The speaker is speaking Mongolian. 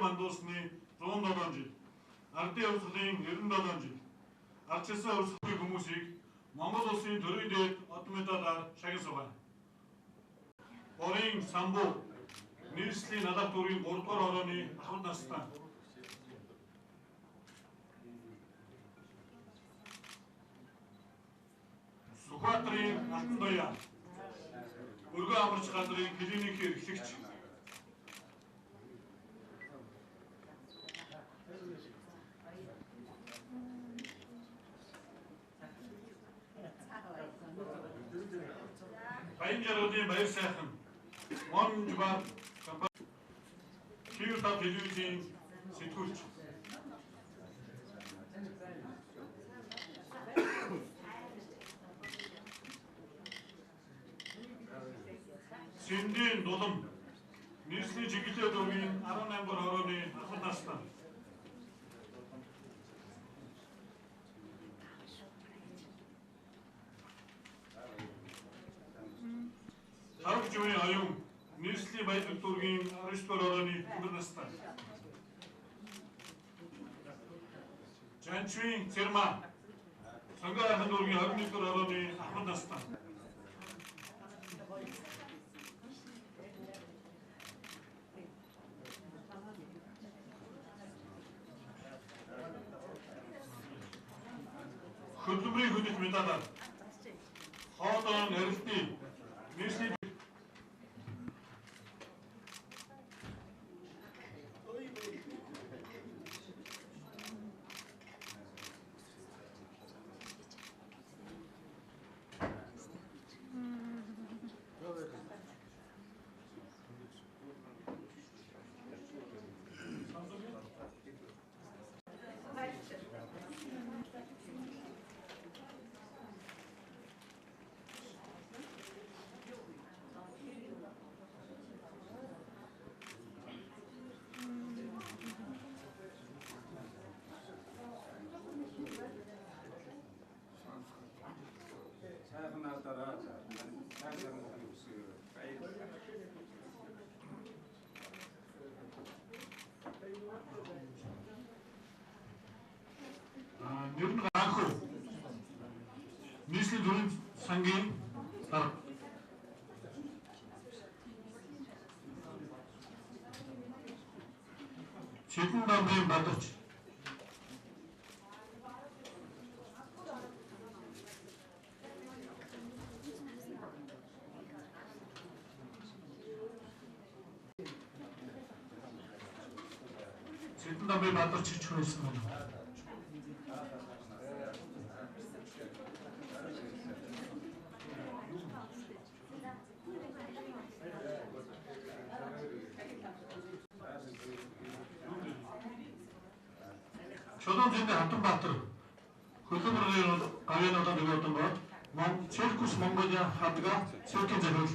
мандуусны 107 жил, ардын хувьсгалын 97 жил, ардчилсан хувьсгалын хүмүүсийг Монгол улсын төрийн дээд од медалаар шагнасан байна. Борын самбуу нийслэлийн налах дүрийн 3 дугаар хорооны ахмад настай. Сүхбаатарын Алтан Туяа, Өргөн амарч газрын клиник эрхлэгч. Баянжаруудын баяр сайхан Монжбар компани TV телевизийн сэтгүүлч. Сэндийн дулам нийслэлийн чиглэлээр дөрвийн 18 дугаар хорооны ахмад настай. Харах живийн аюун нийслэлийн баялаг дүүргийн 19 дугаар хорооны ахмад настай. Жанчвийн Цэрма Сангарахан дүүргийн 21 дугаар хорооны ахмад настай. Хөдөлмөрийн хөдөлт медалаар хоолойн арилтын нийслэлийн Нэрн ганхуу нийслэлийн төрийн сангийн дарга. Шидэн дамбын бадарч. Шидэн дамбын бадарч гэж хэлсэн байна. Чулуун зэндээ Хатанбаатар хөдөлмөрийн гавьяаны улаан бөгөөдөн бод Циркус Монголиа хадга циркийн захирал.